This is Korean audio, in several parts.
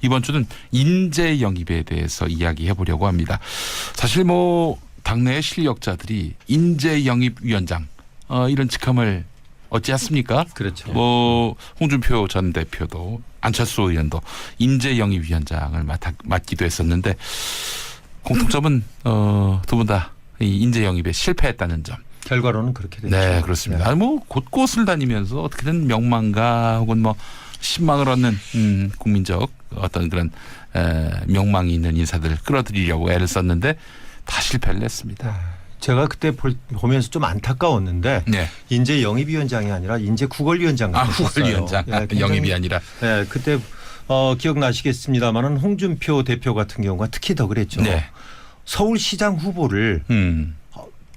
이번 주는 인재 영입에 대해서 이야기해 보려고 합니다. 사실 뭐 당내의 실력자들이 인재 영입 위원장 이런 직함을 얻지 않습니까? 그렇죠. 뭐 홍준표 전 대표도 안철수 의원도 인재 영입 위원장을 맡기도 했었는데 공통점은 두 분 다 인재 영입에 실패했다는 점. 결과로는 그렇게 됐죠. 네, 그렇습니다. 뭐 곳곳을 다니면서 어떻게든 명망가 혹은 뭐 신망을 얻는 국민적 어떤 그런 명망이 있는 인사들을 끌어들이려고 애를 썼는데 다 실패를 했습니다. 제가 그때 보면서 좀 안타까웠는데 네. 인재 영입위원장이 아니라 인재 구걸위원장 같았어요. 구걸위원장 영입이 아니라. 네, 그때 기억나시겠습니다만은 홍준표 대표 같은 경우가 특히 더 그랬죠. 네. 서울시장 후보를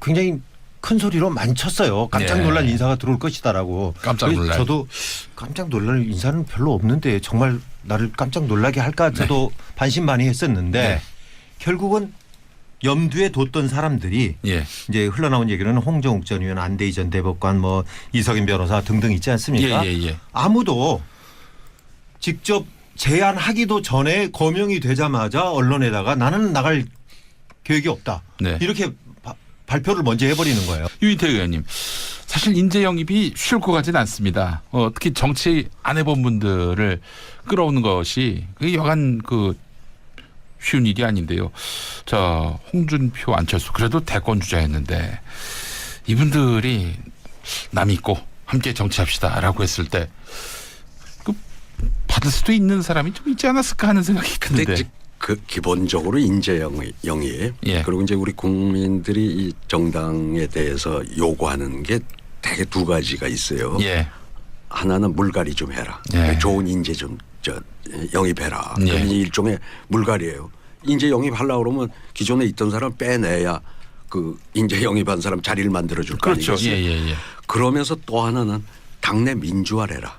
굉장히 큰 소리로 많이 쳤어요. 깜짝 놀랄 인사가 들어올 것이다라고. 깜짝 놀랄. 저도 깜짝 놀랄 인사는 별로 없는데 정말 나를 깜짝 놀라게 할까 저도 반신반의했었는데 결국은 염두에 뒀던 사람들이 이제 흘러나온 얘기는 홍정욱 전 의원, 안대희 전 대법관, 뭐 이석인 변호사 등등 있지 않습니까? 아무도 직접 제안하기도 전에 거명이 되자마자 언론에다가 나는 나갈 계획이 없다. 이렇게 발표를 먼저 해버리는 거예요. 유인태 의원님, 사실 인재 영입이 쉬울 것 같지는 않습니다. 특히 정치 안 해본 분들을 끌어오는 것이 그게 여간 쉬운 일이 아닌데요. 자, 홍준표, 안철수 그래도 대권 주자였는데 이분들이 남 있고 함께 정치합시다라고 했을 때 받을 수도 있는 사람이 좀 있지 않았을까 하는 생각이 드는데. 기본적으로 인재 영입 그리고 이제 우리 국민들이 이 정당에 대해서 요구하는 게 되게 두 가지가 있어요. 하나는 물갈이 좀 해라. 좋은 인재 좀 영입해라. 그게 일종의 물갈이에요. 인재 영입하려고 그러면 기존에 있던 사람 빼내야 그 인재 영입한 사람 자리를 만들어줄 거 아니겠어요. 그러면서 또 하나는 당내 민주화를 해라.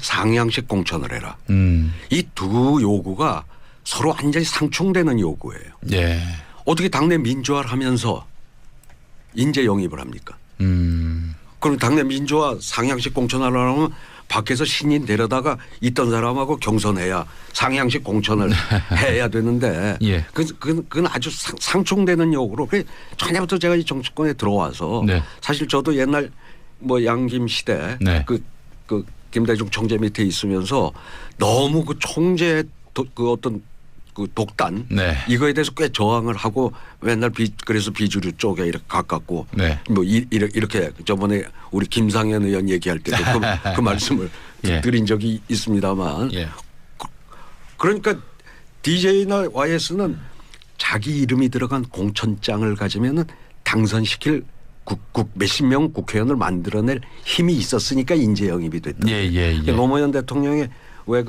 상향식 공천을 해라. 이 두 요구가 서로 완전히 상충되는 요구예요. 어떻게 당내 민주화를 하면서 인재 영입을 합니까? 그럼 당내 민주화 상향식 공천하려면 밖에서 신인 데려다가 있던 사람하고 경선해야 상향식 공천을 해야 되는데 그건 아주 상충되는 요구로 전에부터 제가 이 정치권에 들어와서 사실 저도 옛날 뭐 양김 시대 그 김대중 총재 밑에 있으면서 너무 그 총재 그 어떤 그 독단 이거에 대해서 꽤 저항을 하고 맨날 그래서 비주류 쪽에 이렇게 가깝고 뭐 이렇게 저번에 우리 김상현 의원 얘기할 때도 그 말씀을 드린 적이 있습니다만 그러니까 DJ나 YS는 자기 이름이 들어간 공천장을 가지면은 당선시킬 몇십 명 국회의원을 만들어낼 힘이 있었으니까 인재 영입이 됐다. 노무현 대통령의 왜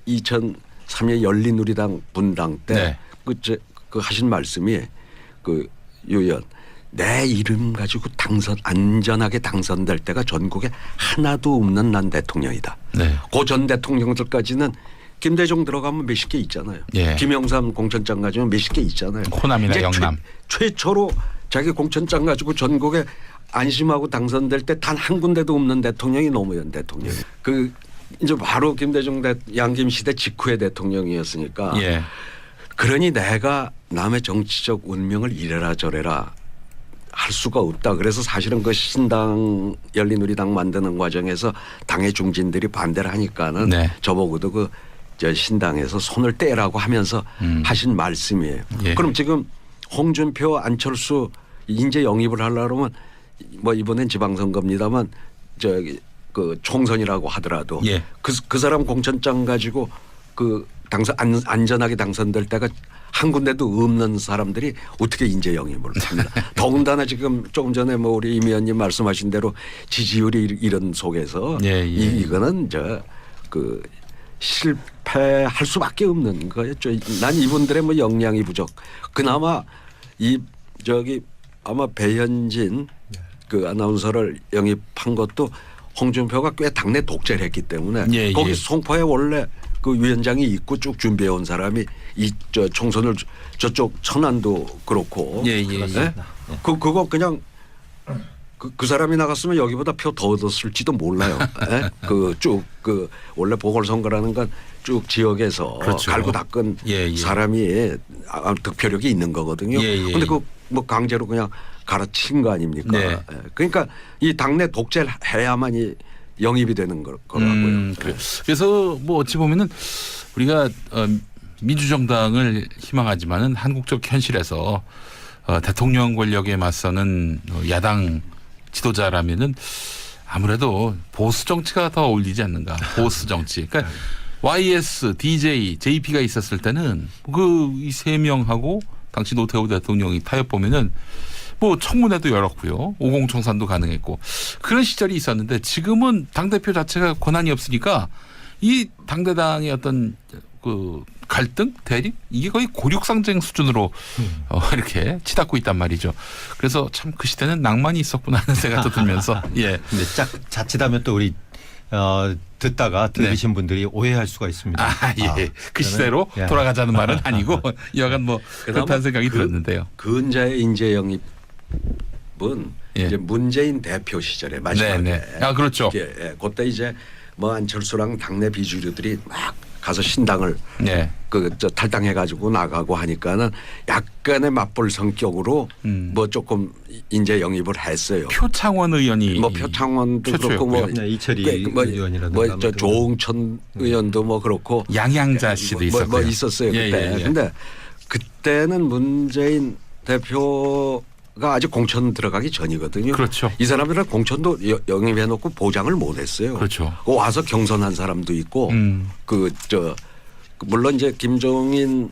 2003년 열린우리당 분당 때 그 하신 말씀이 유 의원 내 이름 가지고 안전하게 당선될 때가 전국에 하나도 없는 난 대통령이다. 그 전 대통령들까지는 김대중 들어가면 몇십 개 있잖아요. 김영삼 공천장 가지면 몇십 개 있잖아요. 호남이나 영남. 최초로 자기 공천장 가지고 전국에 안심하고 당선될 때 단 한 군데도 없는 대통령이 노무현 대통령. 이제 바로 김대중 양김 시대 직후의 대통령이었으니까 그러니 내가 남의 정치적 운명을 이래라 저래라 할 수가 없다. 그래서 사실은 그 신당 열린우리당 만드는 과정에서 당의 중진들이 반대를 하니까는 저보고도 신당에서 손을 떼라고 하면서 하신 말씀이에요. 그럼 지금 홍준표, 안철수 인재 영입을 하려면 뭐 이번엔 지방선거입니다만 그 총선이라고 하더라도 그 사람 공천장 가지고 안전하게 당선될 때가 한 군데도 없는 사람들이 어떻게 인재 영입을 합니다. 더군다나 지금 조금 전에 뭐 우리 임 의원님 말씀하신 대로 지지율이 이런 속에서 이거는 실패할 수밖에 없는 거였죠. 난 이분들의 뭐 역량이 부족. 그나마 아마 배현진 그 아나운서를 영입한 것도 홍준표가 꽤 당내 독재를 했기 때문에 거기 송파에 원래 그 위원장이 있고 쭉 준비해 온 사람이 총선을 저쪽 천안도 그렇고 그거 그냥 그 사람이 나갔으면 여기보다 표 더 얻었을지도 몰라요. 그 원래 보궐선거라는 건 쭉 지역에서 그렇죠. 갈고 닦은 사람이 득표력이 있는 거거든요. 그런데 그 뭐 강제로 그냥 갈아친 거 아닙니까? 네. 그러니까 이 당내 독재를 해야만이 영입이 되는 거라고요. 그래서 뭐 어찌 보면은 우리가 민주정당을 희망하지만은 한국적 현실에서 대통령 권력에 맞서는 야당 지도자라면은 아무래도 보수 정치가 더 어울리지 않는가. 보수 정치. 그러니까 YS, DJ, JP가 있었을 때는 그 이 세 명하고 당시 노태우 대통령이 타협 보면은 뭐 청문회도 열었고요. 오공청산도 가능했고 그런 시절이 있었는데 지금은 당대표 자체가 권한이 없으니까 이 당대당의 어떤 그 갈등, 대립 이게 거의 고륙상쟁 수준으로 이렇게 치닫고 있단 말이죠. 그래서 참 그 시대는 낭만이 있었구나 하는 생각도 들면서 예. 근데 자칫하면 또 우리 듣다가 들으신 분들이 오해할 수가 있습니다. 그 시대로 돌아가자는 말은 아니고 여간 뭐 그렇다는 생각이 들었는데요. 근자의 인재 영입은 이제 문재인 대표 시절에 마지막에 그렇죠. 그때 이제 뭐 안철수랑 당내 비주류들이 막 가서 신당을 탈당해가지고 나가고 하니까는 약간의 맞벌 성격으로 뭐 조금 인재 영입을 했어요. 표창원 의원이 뭐 표창원도 그렇고 뭐 이철희 의원이라든가 저 조홍천 의원도 뭐 그렇고 양양자 씨도 있었고요. 뭐 있었어요 그때. 근데 그때는 문재인 대표가 아직 공천 들어가기 전이거든요. 그렇죠. 이 사람들은 공천도 영입해놓고 보장을 못했어요. 그렇죠. 와서 경선한 사람도 있고 물론 이제 김종인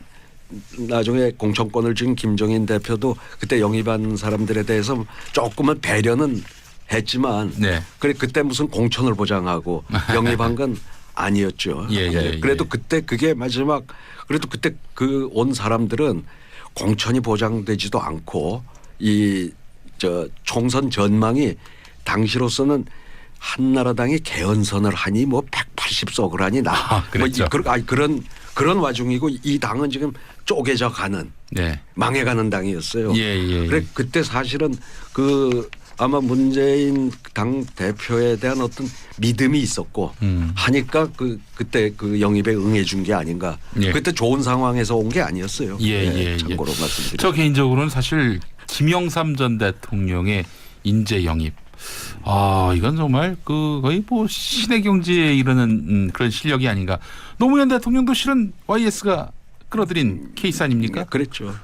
나중에 공천권을 쥔 김종인 대표도 그때 영입한 사람들에 대해서 조금은 배려는 했지만 그때 무슨 공천을 보장하고 영입한 건 아니었죠. 그래도 그때 그게 마지막 그래도 그때 그 온 사람들은 공천이 보장되지도 않고 총선 전망이 당시로서는 한나라당이 개헌선을 하니 뭐 180석을 하니 그런 와중이고 이 당은 지금 쪼개져 가는 망해가는 당이었어요. 그래 그때 사실은 아마 문재인 당 대표에 대한 어떤 믿음이 있었고 하니까 그때 그 영입에 응해준 게 아닌가. 그때 좋은 상황에서 온 게 아니었어요. 참고로 말씀드리면. 저 개인적으로는 사실 김영삼 전 대통령의 인재 영입. 이건 정말 거의 뭐 신의 경지에 이르는 그런 실력이 아닌가. 노무현 대통령도 실은 YS가 끌어들인 케이스 아닙니까? 그랬죠.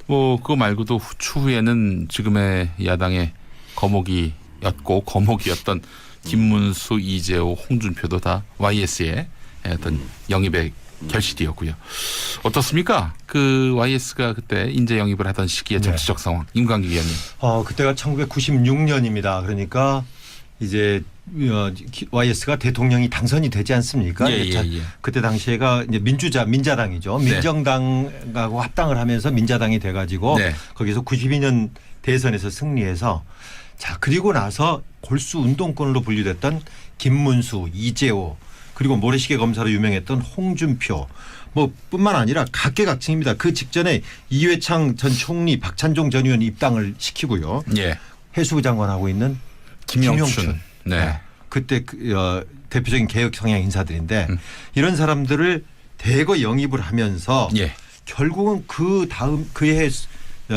뭐 그거 말고도 추후에는 지금의 야당의 거목이었던 김문수, 이재호, 홍준표도 다 YS의 어떤 영입의 결실이었고요. 어떻습니까? 그 YS가 그때 인재 영입을 하던 시기의 정치적 상황. 임광기 위원님. 그때가 1996년입니다. 그러니까 이제 YS가 대통령이 당선이 되지 않습니까? 그때 당시에가 이제 민자당이죠. 민정당하고 합당을 하면서 민자당이 돼가지고 거기서 92년 대선에서 승리해서 그리고 나서 골수 운동권으로 분류됐던 김문수, 이재호 그리고 모래시계 검사로 유명했던 홍준표 뭐 뿐만 아니라 각계각층입니다. 그 직전에 이회창 전 총리, 박찬종 전 의원 입당을 시키고요. 해수부 장관하고 있는 김영춘. 그때 대표적인 개혁 성향 인사들인데 이런 사람들을 대거 영입을 하면서 결국은 그 다음 그해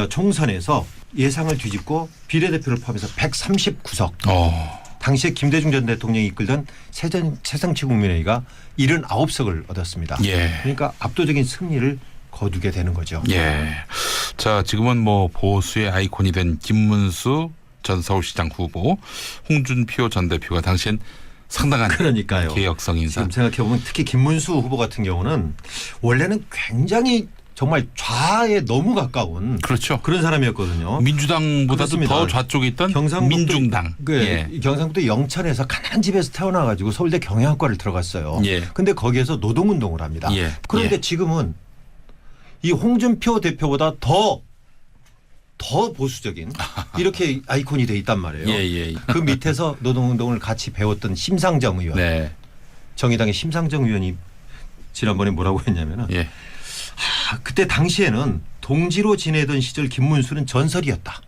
총선에서 예상을 뒤집고 비례대표를 포함해서 139석. 당시에 김대중 전 대통령이 이끌던 새정치국민회의가 79석을 얻었습니다. 그러니까 압도적인 승리를 거두게 되는 거죠. 자, 지금은 뭐 보수의 아이콘이 된 김문수 전 서울시장 후보, 홍준표 전 대표가 당시엔 상당한 개혁성 인사. 지금 생각해보면 특히 김문수 후보 같은 경우는 원래는 굉장히 정말 좌에 너무 가까운 그런 사람이었거든요. 민주당보다도 더 좌쪽에 있던 민중당. 경상북도 영천에서 가난한 집에서 태어나가지고 서울대 경영학과를 들어갔어요. 그런데 거기에서 노동운동을 합니다. 그런데 지금은 이 홍준표 대표보다 더 보수적인 이렇게 아이콘이 돼 있단 말이에요. 그 밑에서 노동운동을 같이 배웠던 심상정 의원. 정의당의 심상정 의원이 지난번에 뭐라고 했냐면은 그때 당시에는 동지로 지내던 시절 김문수는 전설이었다.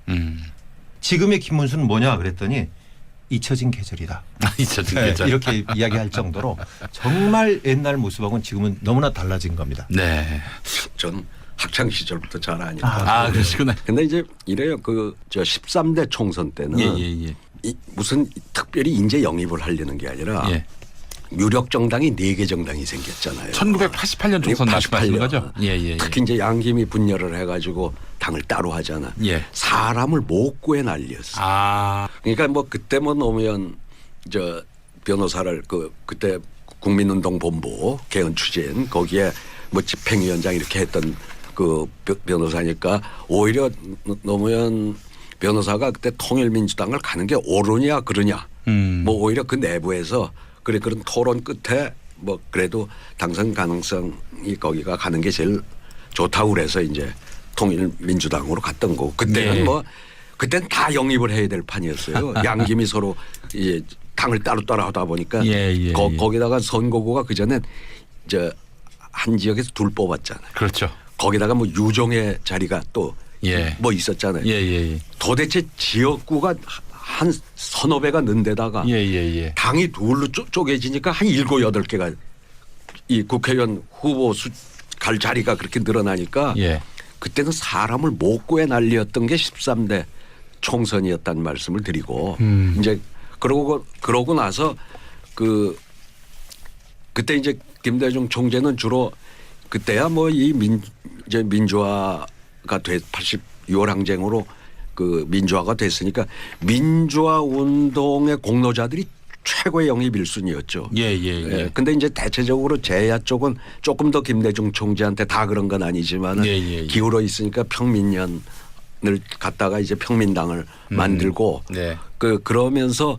지금의 김문수는 뭐냐 그랬더니 잊혀진 계절이다. 잊혀진 네, 계절. 이렇게 이야기할 정도로 정말 옛날 모습하고는 지금은 너무나 달라진 겁니다. 네. 전 학창 시절부터 잘 아니까. 그러시구나. 근데 이제 이래요. 저 13대 총선 때는 무슨 특별히 인재 영입을 하려는 게 아니라 유력 정당이 4개 정당이 생겼잖아요. 1988년 총선 말씀하시는 거죠? 특히 이제 양김이 분열을 해가지고 당을 따로 하잖아. 사람을 못 구해 날렸어. 그러니까 뭐 그때 뭐 노무현 저 변호사를 그때 국민운동본부 개헌 추진 거기에 뭐 집행위원장 이렇게 했던 그 변호사니까 오히려 노무현 변호사가 그때 통일민주당을 가는 게 옳으냐 그러냐. 뭐 오히려 그 내부에서 그런 토론 끝에 뭐 그래도 당선 가능성이 거기가 가는 게 제일 좋다고 그래서 이제 통일민주당으로 갔던 거고 그때는 뭐 그때는 다 영입을 해야 될 판이었어요. 양김이 서로 이제 당을 따로 하다 보니까 거기다가 선거구가 그 전엔 한 지역에서 둘 뽑았잖아요. 그렇죠. 거기다가 뭐 유종의 자리가 또 뭐 있었잖아요. 도대체 지역구가 한 서너 배가 는 데다가 당이 둘로 쪼개지니까 한 7, 8개가 이 국회의원 후보 갈 자리가 그렇게 늘어나니까 그때는 사람을 못 구해 난리였던 게 13대 총선이었다는 말씀을 드리고 이제 그러고 나서 그때 이제 김대중 총재는 주로 그때야 뭐 이 이제 민주화가 86월 항쟁으로 그 민주화가 됐으니까 민주화 운동의 공로자들이 최고의 영입 1순위였죠. 근데 이제 대체적으로 제야 쪽은 조금 더 김대중 총재한테 다 그런 건 아니지만 기울어 있으니까 평민련을 갖다가 이제 평민당을 만들고 그러면서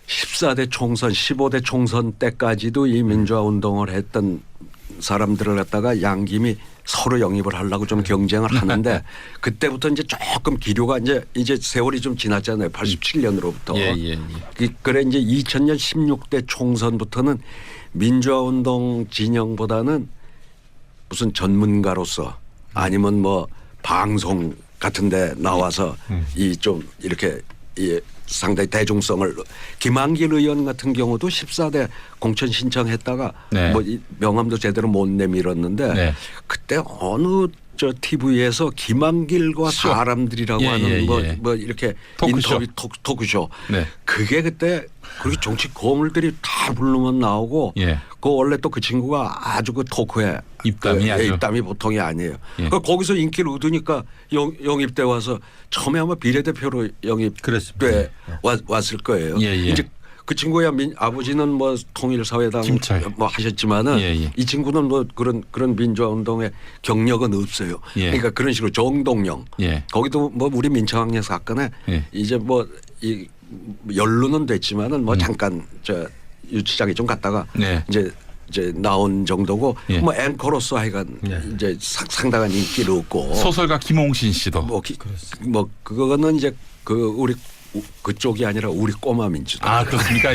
14대 총선, 15대 총선 때까지도 이 민주화 운동을 했던 사람들을 갖다가 양김이 서로 영입을 하려고 좀 경쟁을 하는데 그때부터 이제 조금 기류가 이제 세월이 좀 지났잖아요. 87년으로부터. 그래 이제 2000년 16대 총선부터는 민주화 운동 진영보다는 무슨 전문가로서 아니면 뭐 방송 같은 데 나와서 이 좀 이렇게 상당히 대중성을 김한길 의원 같은 경우도 14대 공천 신청했다가 뭐 명함도 제대로 못 내밀었는데 그때 어느 저 TV에서 김한길과 사람들이라고 하는 뭐 이렇게 인터뷰 토크쇼 그게 그때 그렇게 정치 거물들이 다 부르면 나오고 그 원래 또 그 친구가 아주 그 토크에 입담이 보통이 아니에요. 그러니까 거기서 인기를 얻으니까 영입돼 와서 처음에 아마 비례대표로 영입돼 왔을 거예요. 이제 그 친구야 아버지는 뭐 통일사회당 뭐 하셨지만은 이 친구는 뭐 그런 민주화 운동의 경력은 없어요. 그러니까 그런 식으로 정동영 거기도 뭐 우리 민청학년 사건에 이제 뭐 이 연루는 됐지만은 뭐 잠깐 저 유치장에 좀 갔다가 이제 나온 정도고 뭐 앵커로서 하여간 이제 상당한 인기를 얻고 소설가 김홍신 씨도 뭐 그거는 이제 우리 그쪽이 아니라 우리 꼬마 민주당. 그렇습니까?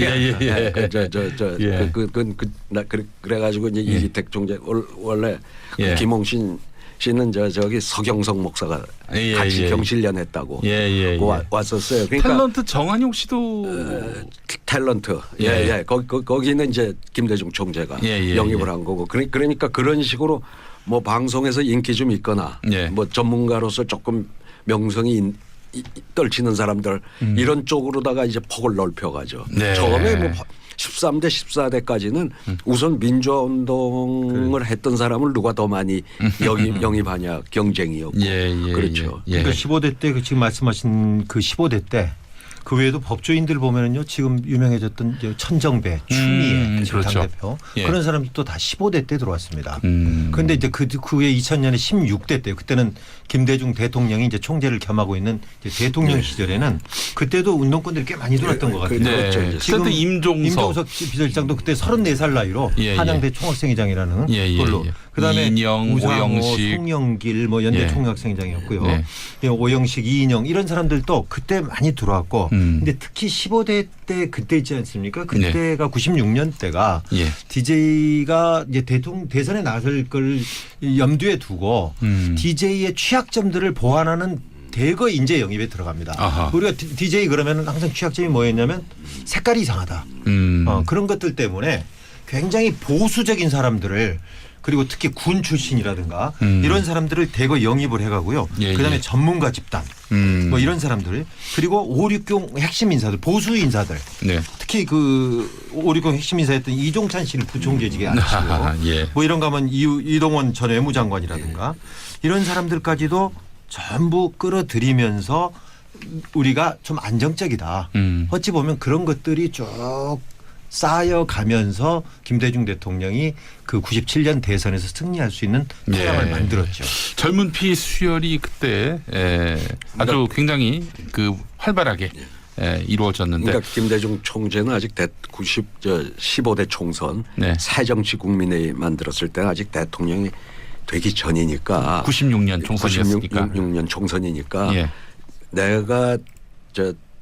그래가지고 이제 이기택 총재 원래 김홍신 씨는 저기 서경석 목사가 같이 경실련했다고 왔었어요. 그러니까 탤런트 정한용 씨도 탤런트. 거기는 이제 김대중 총재가 영입을 한 거고. 그러니까 그런 식으로 뭐 방송에서 인기 좀 있거나 뭐 전문가로서 조금 명성이 떨치는 사람들 이런 쪽으로다가 이제 폭을 넓혀가죠. 처음에 뭐 13대 14대까지는 우선 민주화 운동을 했던 사람을 누가 더 많이 영입하냐 경쟁이었고 그렇죠. 그러니까 15대 때 지금 말씀하신 그 15대 때 그 외에도 법조인들 보면은요 지금 유명해졌던 천정배, 추미애 당대표 그런 사람들도 다 15대 때 들어왔습니다. 그런데 이제 그 후에 2000년에 16대 때 그때는 김대중 대통령이 이제 총재를 겸하고 있는 이제 대통령 시절에는 그때도 운동권들이 꽤 많이 들어왔던 것 같아요. 지금 임종석 비서실장도 그때 34살 나이로 한양대 총학생회장이라는 걸로. 그다음에 이인영, 우상호, 오영식, 송영길 뭐 연대 총학생회장이었고요. 오영식, 이인영 이런 사람들도 그때 많이 들어왔고 근데 특히 15대 때 그때 있지 않습니까? 그때가 96년 때가 DJ가 이제 대선에 나설 걸 염두에 두고 DJ의 취약점들을 보완하는 대거 인재 영입에 들어갑니다. 아하. 우리가 DJ 그러면 항상 취약점이 뭐였냐면 색깔이 이상하다. 그런 것들 때문에 굉장히 보수적인 사람들을 그리고 특히 군 출신이라든가 이런 사람들을 대거 영입을 해가고요. 예, 그다음에 예. 전문가 집단 뭐 이런 사람들 그리고 560 핵심 인사들 보수 인사들 네. 특히 그 560 핵심 인사였던 이종찬 씨를 부총재직에 앉히고 예. 뭐 이런 거 하면 이동원 전 외무장관이라든가 이런 사람들까지도 전부 끌어들이면서 우리가 좀 안정적이다. 어찌 보면 그런 것들이 쭉 쌓여가면서 김대중 대통령이 그 97년 대선에서 승리할 수 있는 태양을 예. 만들었죠. 젊은 피 수혈이 그때 아주 굉장히 그 활발하게 이루어졌는데. 그러니까 김대중 총재는 아직 15대 총선 네. 새정치국민회의 만들었을 때는 아직 대통령이 되기 전이니까 96년 총선이었으니까. 96년 총선이니까 예. 내가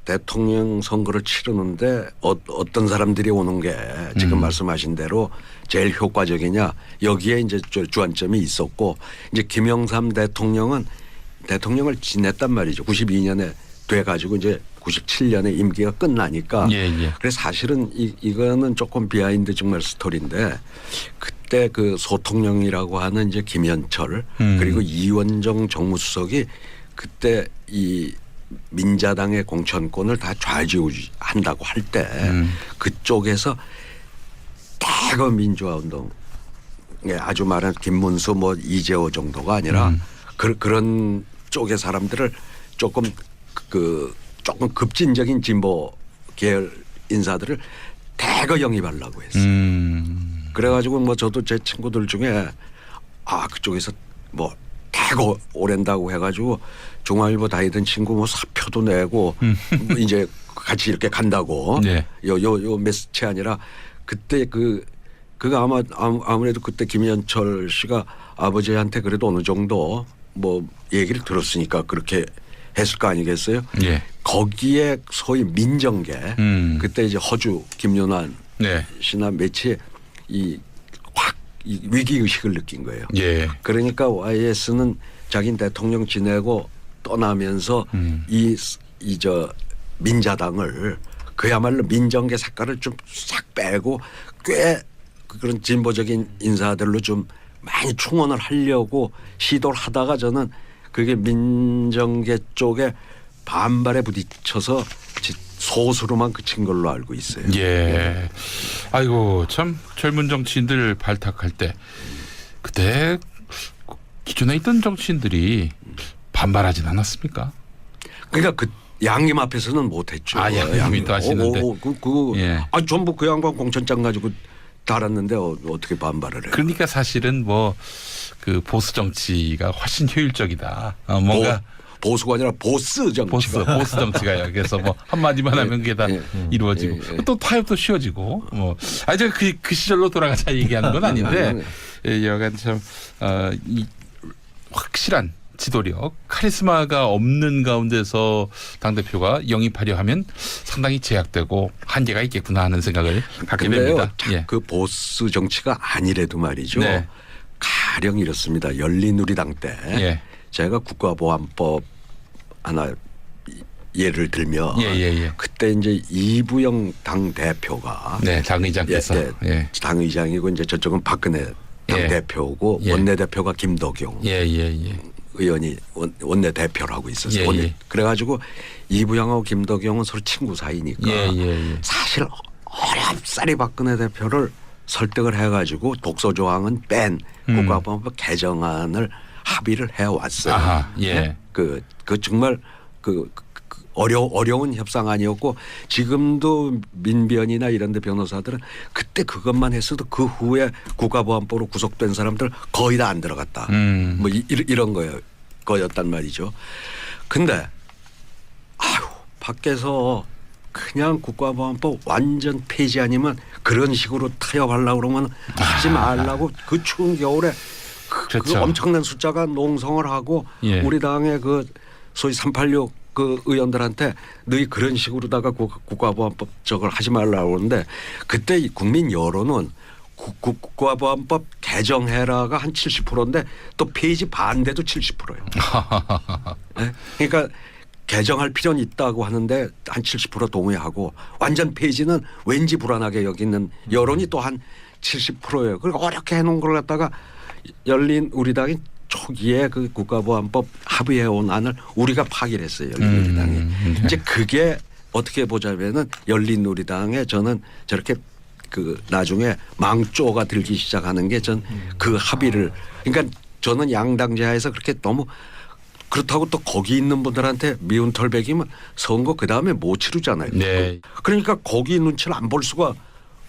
대통령 선거를 치르는데 어떤 사람들이 오는 게 지금 말씀하신 대로 제일 효과적이냐 여기에 이제 주안점이 있었고 이제 김영삼 대통령은 대통령을 지냈단 말이죠. 92년에 돼 가지고 이제 97년에 임기가 끝나니까 예. 그래서 사실은 이거는 조금 비하인드 정말 스토리인데 그때 그 소통령이라고 하는 이제 김현철 그리고 이원정 정무수석이 그때 이 민자당의 공천권을 다 좌지우지한다고 할 때 그쪽에서 대거 민주화 운동에 아주 말한 김문수 뭐 이재호 정도가 아니라 그런 쪽의 사람들을 조금 급진적인 진보 계열 인사들을 대거 영입하려고 했어요. 그래가지고 뭐 저도 제 친구들 중에 그쪽에서 뭐 대거 오랜다고 해가지고 중앙일보 다니던 친구 뭐 사표도 내고 뭐 이제 같이 이렇게 간다고 네. 요 메시지 아니라 그때 그가 아무래도 그때 김현철 씨가 아버지한테 그래도 어느 정도 뭐 얘기를 들었으니까 그렇게 했을 거 아니겠어요? 예. 거기에 소위 민정계 그때 이제 허주 김윤환 네. 씨나 매치 이 위기 의식을 느낀 거예요. 예. 그러니까 YS는 자기 대통령 지내고 떠나면서 이 민자당을 그야말로 민정계 색깔을 좀 싹 빼고 꽤 그런 진보적인 인사들로 좀 많이 충원을 하려고 시도를 하다가 저는 그게 민정계 쪽에 반발에 부딪혀서 소수로만 그친 걸로 알고 있어요. 예. 아이고 참 젊은 정치인들 발탁할 때 그때 기존에 있던 정치인들이 반발하진 않았습니까? 그러니까 그 양임 앞에서는 못했죠. 양임도 하시는데. 예. 전부 그 양반 공천장 가지고 달았는데 어떻게 반발을 해요? 그러니까 사실은 뭐 그 보수 정치가 훨씬 효율적이다. 뭔가 보수가 아니라 보스 정치가. 보수 정치가요. 그래서 뭐 한마디만 하면 그게 다 이루어지고 또 타협도 쉬워지고 뭐 제가 그 시절로 돌아가자 얘기하는 건 아닌데 여간 참 이 확실한 지도력, 카리스마가 없는 가운데서 당대표가 영입하려 하면 상당히 제약되고 한계가 있겠구나 하는 생각을 갖게 됩니다. 예. 그 보수 정치가 아니래도 말이죠. 네. 가령 이렇습니다. 열린우리당 때 제가 국가보안법 하나 예를 들면 그때 이제 이부영 당 대표가 당의장께서 당의장이고 이제 저쪽은 박근혜 당 대표고 원내대표가 김덕용 의원이 원내대표를 하고 있었어요. 그래가지고 이부영하고 김덕용은 서로 친구 사이니까 사실 어렵사리 박근혜 대표를 설득을 해가지고 독소조항은 뺀 국가보안법 개정안을 합의를 해왔어요. 그 정말 어려운 협상안이었고 지금도 민변이나 이런 데 변호사들은 그때 그것만 했어도 그 후에 국가보안법으로 구속된 사람들 거의 다 안 들어갔다. 뭐 이런 거였단 말이죠. 근데 밖에서 그냥 국가보안법 완전 폐지 아니면 그런 식으로 타협하려고 그러면 하지 말라고 그 추운 겨울에 그 엄청난 숫자가 농성을 하고 우리 당의 그 소위 386 그 의원들한테 너희 그런 식으로다가 국가보안법 저걸 하지 말라고 그러는데 그때 국민 여론은 국가보안법 개정해라가 한 70%인데 또 폐지 반대도 70%예요. 네? 그러니까 개정할 필요는 있다고 하는데 한 70% 동의하고 완전 폐지는 왠지 불안하게 여기는 여론이 또 한 70%예요. 그러니까 어렵게 해놓은 걸 갖다가 열린 우리당이 초기에 그 국가보안법 합의해온 안을 우리가 파기를 했어요. 열린 우리당이. 이제 그게 어떻게 보자면은 열린 우리당에 저는 저렇게 그 나중에 망조가 들기 시작하는 게 전 그 합의를 그러니까 저는 양당제하에서 그렇게 너무 그렇다고 또 거기 있는 분들한테 미운 털백이면 선거 그 다음에 못 치르잖아요. 네. 그러니까 거기 눈치를 안 볼 수가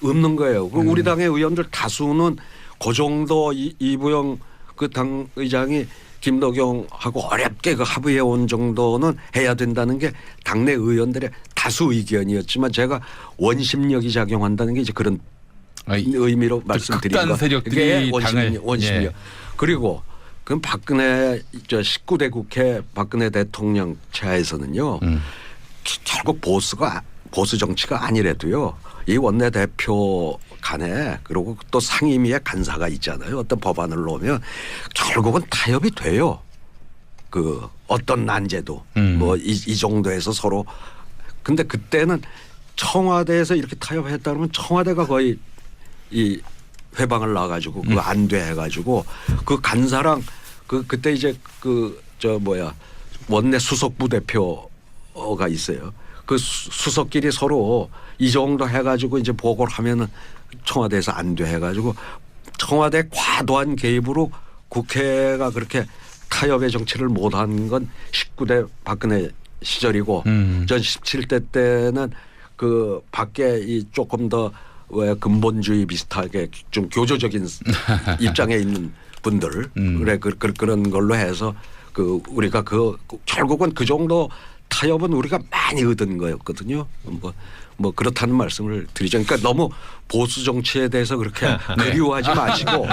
없는 거예요. 그리고 우리 당의 의원들 다수는 그 정도 이부영 그 당 의장이 김덕영하고 어렵게 그 합의해 온 정도는 해야 된다는 게 당내 의원들의 다수 의견이었지만 제가 원심력이 작용한다는 게 이제 그런 의미로 말씀드린 거. 극단 세력들이 당을 원심력. 예. 그리고 그럼 박근혜 19대 국회 박근혜 대통령 차에서는요. 결국 보수 정치가 아니래도요. 이 원내대표 간에 그리고 또 상임위에 간사가 있잖아요. 어떤 법안을 놓으면 결국은 타협이 돼요. 그 어떤 난제도 뭐 이 정도에서 서로. 근데 그때는 청와대에서 이렇게 타협했다 그러면 청와대가 거의 이 회방을 나가지고 그거 안 돼 해가지고 그 간사랑 그때 이제 원내 수석 부대표가 있어요. 그 수석끼리 서로 이 정도 해가지고 이제 보고를 하면은 청와대에서 안 돼 해가지고 청와대 과도한 개입으로 국회가 그렇게 타협의 정치를 못한 건 19대 박근혜 시절이고 전 17대 때는 그 밖에 이 조금 더 왜 근본주의 비슷하게 좀 교조적인 입장에 있는 분들 그런 걸로 해서 그 우리가 결국은 그 정도 타협은 우리가 많이 얻은 거였거든요. 뭐 그렇다는 말씀을 드리죠. 그러니까 너무 보수 정치에 대해서 그렇게 그리워하지 마시고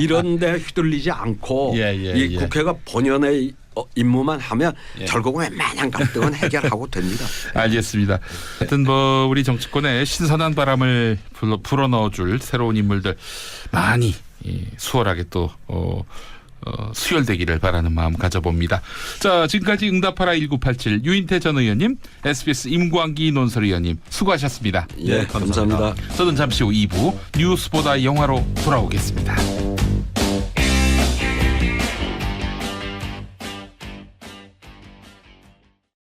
이런 데 휘둘리지 않고 이 국회가 본연의 임무만 하면 결국은 웬만한 갈등은 해결하고 됩니다. 알겠습니다. 하여튼 뭐 우리 정치권에 신선한 바람을 불어넣어줄 새로운 인물들 많이 수월하게 또 수혈되기를 바라는 마음 가져봅니다. 자, 지금까지 응답하라 1987 유인태 전 의원님, SBS 임광기 논설위원님 수고하셨습니다. 예, 감사합니다. 저는 잠시 후 2부 뉴스보다 영화로 돌아오겠습니다.